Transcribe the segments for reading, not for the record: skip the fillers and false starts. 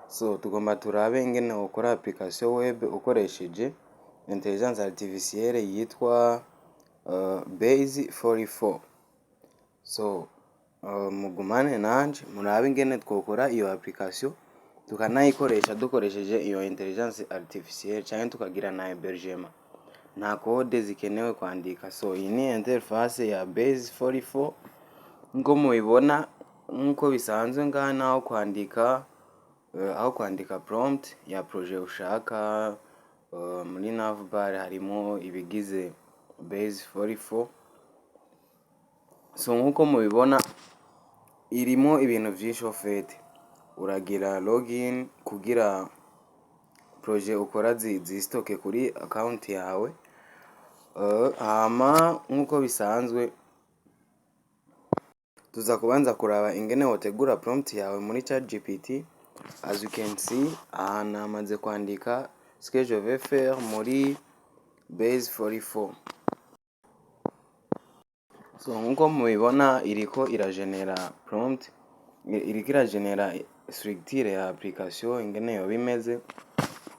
So tugomba turabe ingene ukora application web ukoresheje intelligence artificielle yitwa Base 44. So mugumane nanje murabe ingene twokora iyo application tukanayikoresha dukoresheje iyo intelligence artificielle cyangwa tukagira na hébergement. Nta code zikenewe kwandika. So iyi ni interface ya Base 44 nko mubibona, nkuko bisanzwe ngaha aho kwandika prompt ya projet ushaka. Muri navbar harimo ibigize Base 44. So nkuko mubibona irimo ibintu byinshi ofete. Uragira login kugira projet ukora zistoke kuri account yawe. Hama nkuko bisanzwe tuza kubanza kuraba ingene wotegura prompt yawe muri ChatGPT. As you can see, namaze kwandika ce que je vais faire muri Base 44. So nkuko mubibona iriko iragenera prompt, iriko iragenera structure ya application ingene yo bimeze.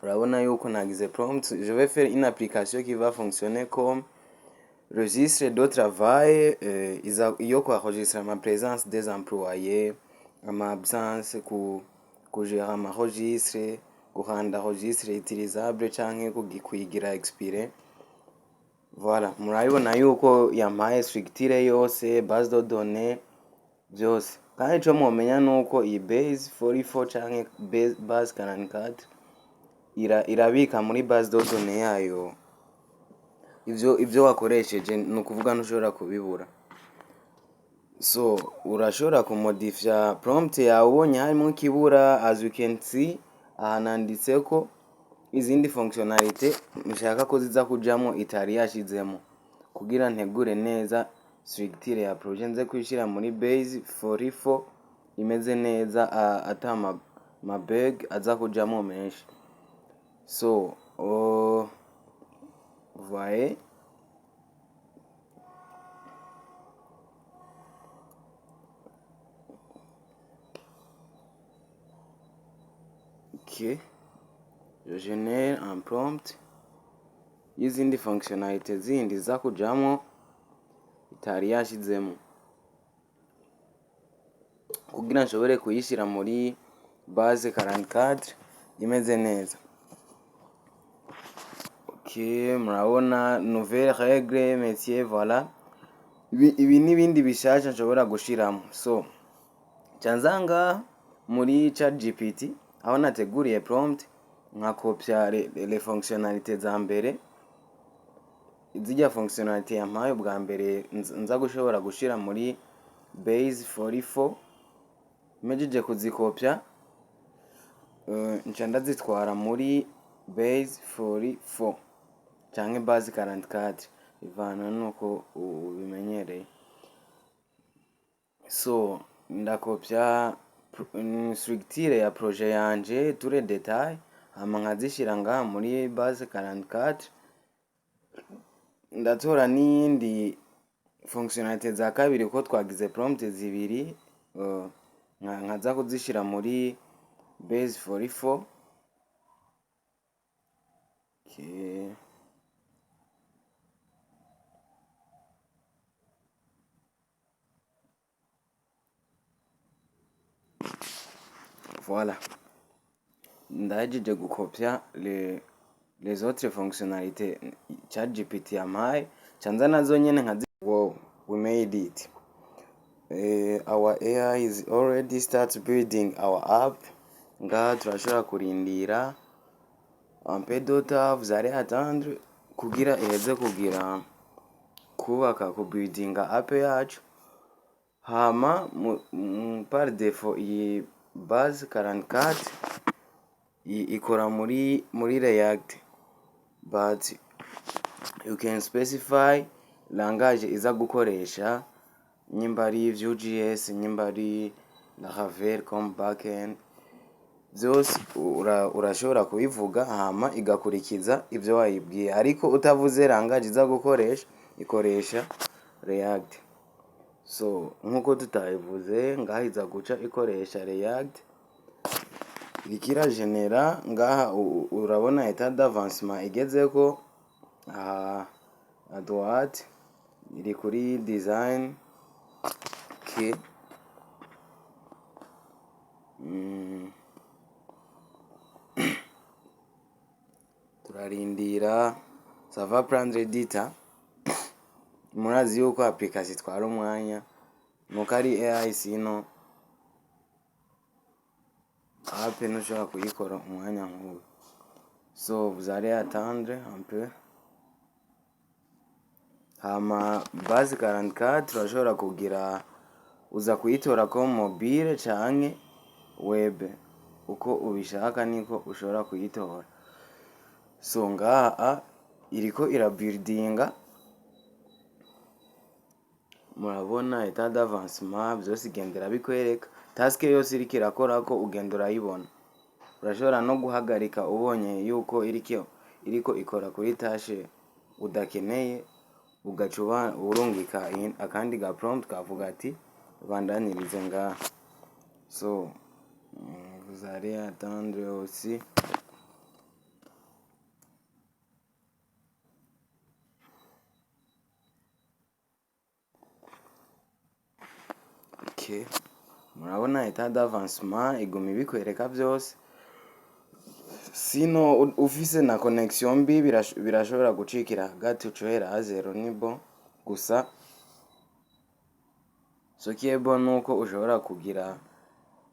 Urabona yuko nagize prompt, je vais faire une application qui va fonctionner comme registre de travail, iyo enregistrer ma présence des employés, ma absence, kugera ama registre, guhanda registre utilisable canke kuyigira expire. Voilà, murabibona yuko yampaye structure yose, base de données byose. Kandi ico mwomenya nuko iyi Base 44 canke base 44 irabika muri base de données yayo ivyo wakoresheje, nukuvuga ntushobora kubibura. So urashobora kumodifya prompt yawe ubonye harimo kibura. As you can see, nanditseko izindi fonctionnalité nshaka ko ziza kujamo itari yashizemo, kugira ntegure neza structure ya projet nze kwishira muri Base 44 imeze neza, ata ma bug aza kujamo menshi. So voyez, ok, je génère un prompt y'izindi fonctionnalité zindi za kujamo itari yashizemo, kugira nshobore kuyishira muri base 44 imeze neza. Ok, murabona nouvelle règle métier, voilà. Ibi n'ibindi bishasha nshobora gushiramo. So canzanga muri ChatGPT aho nateguriye prompt, nkakopya les fonctionnalités za mbere, izijya fonctionnalité yampaye bwa mbere nza gushobora gushira muri Base 44. Mejeje kuzikopya, nca ndazitwara muri Base 44 canke base 44 ivana nuko ubimenyereye. So ndakopya structure ya projet yanje tous les détails, hama nkazishira ngaha muri base 44. Ndatora n'iyindi fonctionnalité za kabiri ko twagize prompt zibiri, nkaza kuzishira muri Base 44. Okay. Voilà, ndahejeje gukopya les autres fonctionnalités ChatGPT yampaye, canza nazo nyene nkazi. Wow, we made it. Our AI is already start building our app. Ngaha turashobora kurindira un peu de temps, vous allez attendre kugira iheze kugira kubaka buildinga app yacu. Hama par défaut iyi base 44 ikora muri React, but you can specify language iza gukoresha, nyimba ari Vue.js, nyimba ari Laravel comme backend, byose urashobora kubivuga hama igakurikiza ibyo wayibwiye. Ariko utavuze language iza gukoresha, ikoresha React. So nkuko tutabivuze ngaha iza guca ikoresha React. iriko iragenera ngaha urabona etat d'avancement igezeko à droite iri kuri design okay. Turarindira ça va prendre du temps. Murazi yuko application itwara umwanya nuko ari AI sino app ntushobora kuyikora umwanya nk'uwo. So vous allez attendre un peu. Hama base 44 urashobora kugira uza kuyitora ko mobile canke web, uko ubishaka niko ushobora kuyitora. So ngaha iriko irabuildinga, murabona etat d'avancement byose igendera bikwereka, task yose iriko irakorako ugenda urayibona. Urashobora no guhagarika ubonye yuko iriko ikora kuri tâche udakeneye, ugaca urungika akandi ga prompt kavuga ati bandanirize ngaha. So vous allez attendre aussi. Okay. Murabona etat d'avancement iguma ibikwereka byose. Sino ufise na connection mbi birashobora gucikira hagati ucohera a 0 nibo gusa. So kiebo nuko ushobora kugira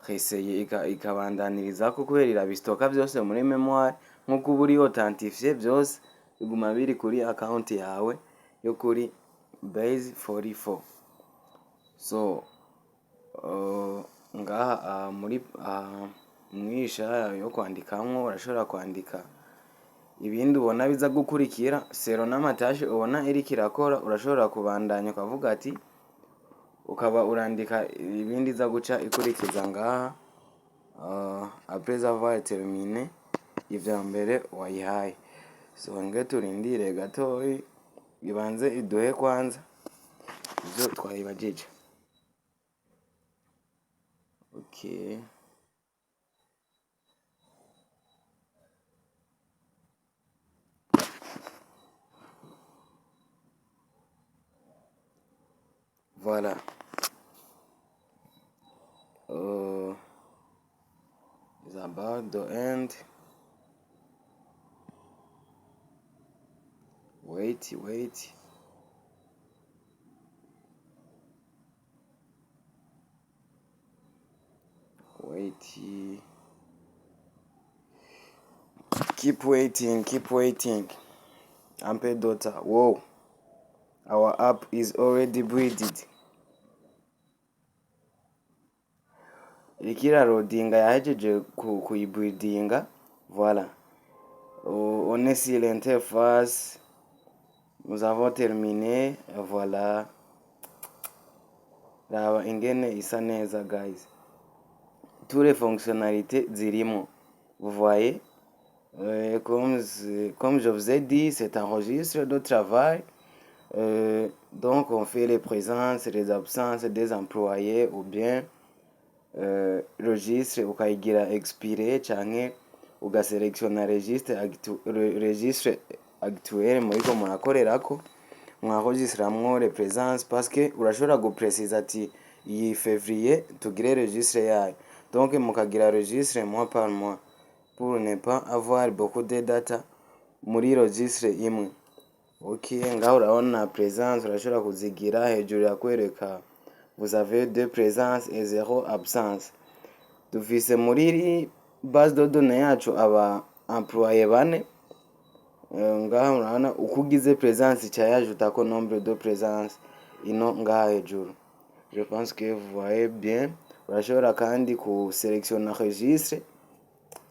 reseye ikabandaniriza ko kubera irabistoka byose muri memoire nkuko buri authentifié byose iguma biri kuri account yawe yo kuri base 44. So ngaha muri mwisha yo kwandikamwo urashobora kwandika ibindi ubona biza gukurikira sero n'amatashe ubona iriko irakora. Urashobora kubandanya ukavuga ati ukaba urandika ibindi za guca ikurikiza ngaha après avoir terminé ivya mbere wayihaye. So nge turindire gatoyi ibanze iduhe kwanza ivyo twayibajije. Okay. Voilà. It's about the end. Wait. Keep waiting. Ampe daughter. Whoa. Our app is already built. Irikira loadinga yahejeje kuyibuildinga. Voilà. On est sur l'interface. Nous avons terminé. Voilà. Raba ingene isa neza guys. Toutes les fonctionnalités zirimo. Vous voyez, comme je vous ai dit, c'est un registre de travail. Donc on fait les présences, les absences des employés ou bien registre ukayigira expiré canke ugaselectiona registre actuel muriko murakorerako mwaregistre les présences parce que urashobora guprecisa ati iyi février tugire registre yayo. Donc mukagira registre mois par mois pour ne pas avoir beaucoup de data muri registre imwe. Okay, ngaho urabona présence urashobora kuzigira hejuru ya kwereka vous avez 2 présences et 0 absence. Dufise muri base de données yacu aba employé bane. Ngaho urabona uko ugize présence cyayajuta ko nombre de présence ino ngaho hejuru. Je pense que vous voyez bien. Urashobora kandi sélectionner registre.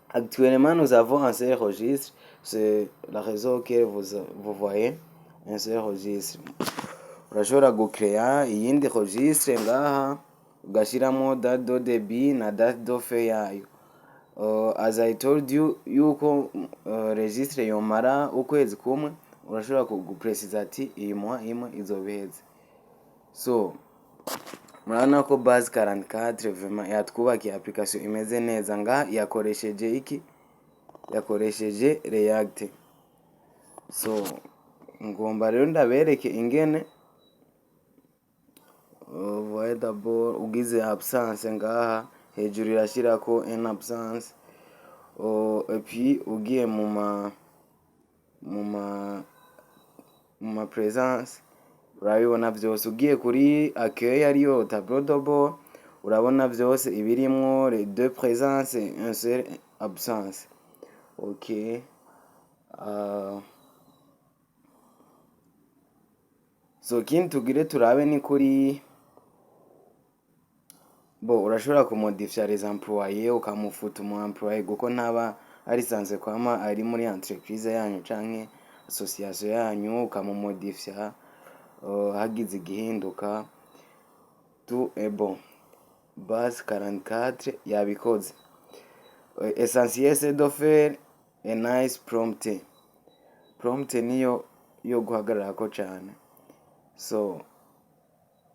Actuellement nous avons un seul registre, c'est la raison que vous voyez un seul registre. Urashobora gucrea iyindi registre ngaha ugashiramo date de débit na date de fin yayo. As I told you yuko registre yomara ukwezi kumwe urashobora kuguprecisa ati iyi mois imwe izobiheze. So murabona ko base 44 vraiment yatwubakiye application imeze neza. Ngaha yakoresheje iki, yakoresheje React. So ngomba rero ndabereke ingene voyez d'abord ugize absence ngaha hejuru irashirako en absence, et puis ugiye mu ma présence urabibona vyose. Ugiye kuri accueil ariyo tableau de bord urabona vyose ibirimwo, les deux présences et un seul absence. Ok, so kindi tugire turabe ni kuri urashobora kumodifya les employés ukamufuta umu employé kuko ntaba arisanzwe kwama ari muri entreprise yanyu canke association yanyu, ukamumodifya hagize igihinduka tu base 44 yabikoze. Essentiel c'est de faire a nice prompt niyo yo guhagararako cane. So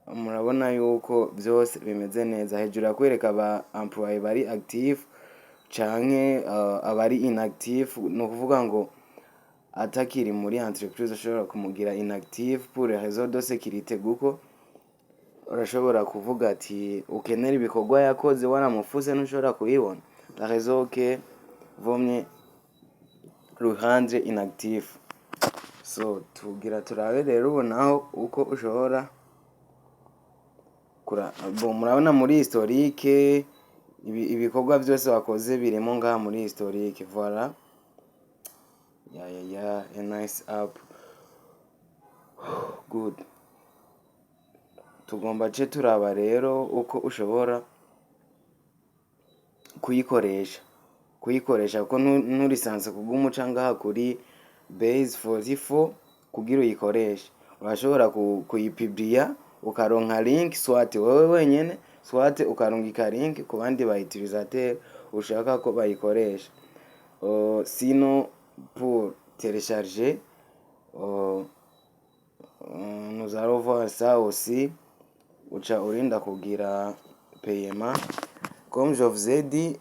murabona yuko byose bimeze neza. Hejuru yakwereka aba employé bari active canke abari inactive, no kuvuga ngo atakiri muri entreprise ushobora kumugira inactive pour raison de sécurité, guko urashobora kuvuga ati ukenera ibikorwa yakoze waramufuse ntushobora kuyibona, la raison que vaut mieux le rendre inactif. So tugira turabe rero ubonaho uko ushobora murabona muri historique ibikorwa byose wakoze birimo ngaha muri historique. Voilà, a nice app, good. Tugomba ce turaba rero uko ushobora kuyikoresha kuko nturisanze kugumuca ngaha kuri base 44 kugira uyikoreshe. Urashobora kuyipublia ukaronka link, soit wewe wenyene, soit ukarungika link ku bandi ba utilisateur ushaka ko bayikoresha. Sinon pour télécharger, nous allons voir ça aussi. Uca urinda kugira paiement. Comme je vous ai dit,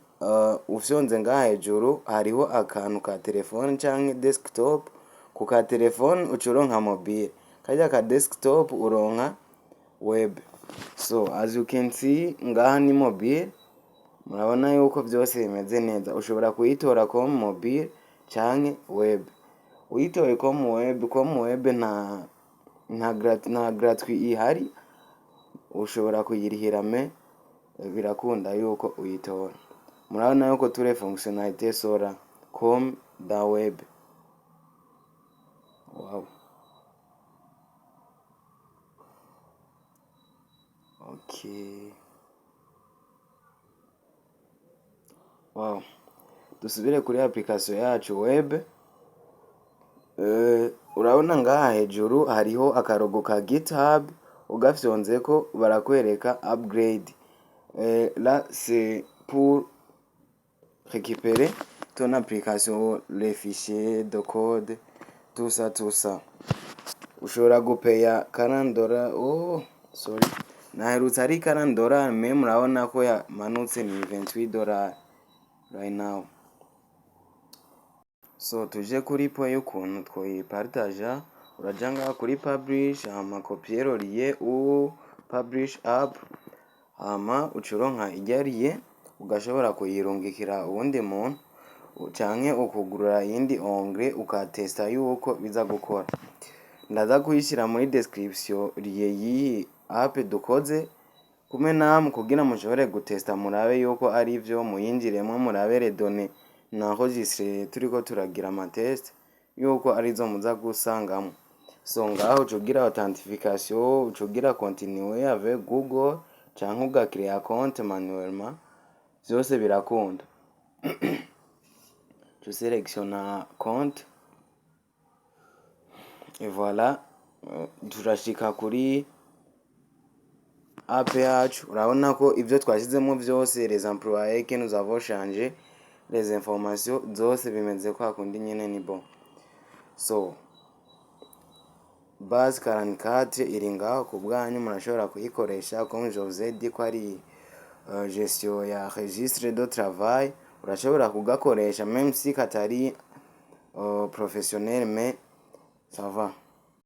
ufyonze ngaha hejuru hariho akantu ka telefone canke desktop. Ku ka telefone uca uronka mobile, karya ka desktop uronka web. So as you can see ngaha ni mobile, murabona yuko byose bimeze neza. Ushobora kuyitora comme mobile canke web. Uyitoye comme web nta gratuit ihari, ushobora kuyirihira me birakunda yuko uyitora. Murabona yuko toutes les fonctionnalités sont là comme dans web. Wow. Okay. Wow. Dusubire kuri application yacu web. Urabona ngaha hejuru hariho akarogo ka GitHub, ugafyonzeko barakwereka upgrade. Là c'est pour récupérer ton application, les fichiers de code, tout ça. Ushobora gupeya $40. Oh sorry, naherutse ari $40, mais murabona ko yamanutse ni $28 right now. So tuje kuri point y'ukuntu twoyipartaja. Uraja ngaha kuri publish, hama copier liye ou publish app, hama ucuronka ijyariye ugashobora kuyirungikira uwundi muntu canke ukugurura yindi onglet ukatesta yuko biza gukora. Ndaza kuyishira muri description y'iyi app dukoze kumwe namwe kugira mushobore gutesta murabe yuko ari byo, muyinjiremo murabe les données n'enregistré turiko turagira amatest yuko arizo muza gusangamo. So ngaho ucugira authentification, ucugira continuer avec Google canke ugakrea compte manuellement, vyose birakunda. Tu sélectionnes compte et voilà, turashika kuri app yacu. Urabona ko ivyo twashizemo vyose, les employés que nous avons changé, les informations zose bimeze kwa kundi nyene ni bon. So base 44 iri ngaho ku bwanyu, murashobora kuyikoresha comme je vous ai dit ko ari gestion ya registre de travail, urashobora kugakoresha même si katari professionnel mais ça va.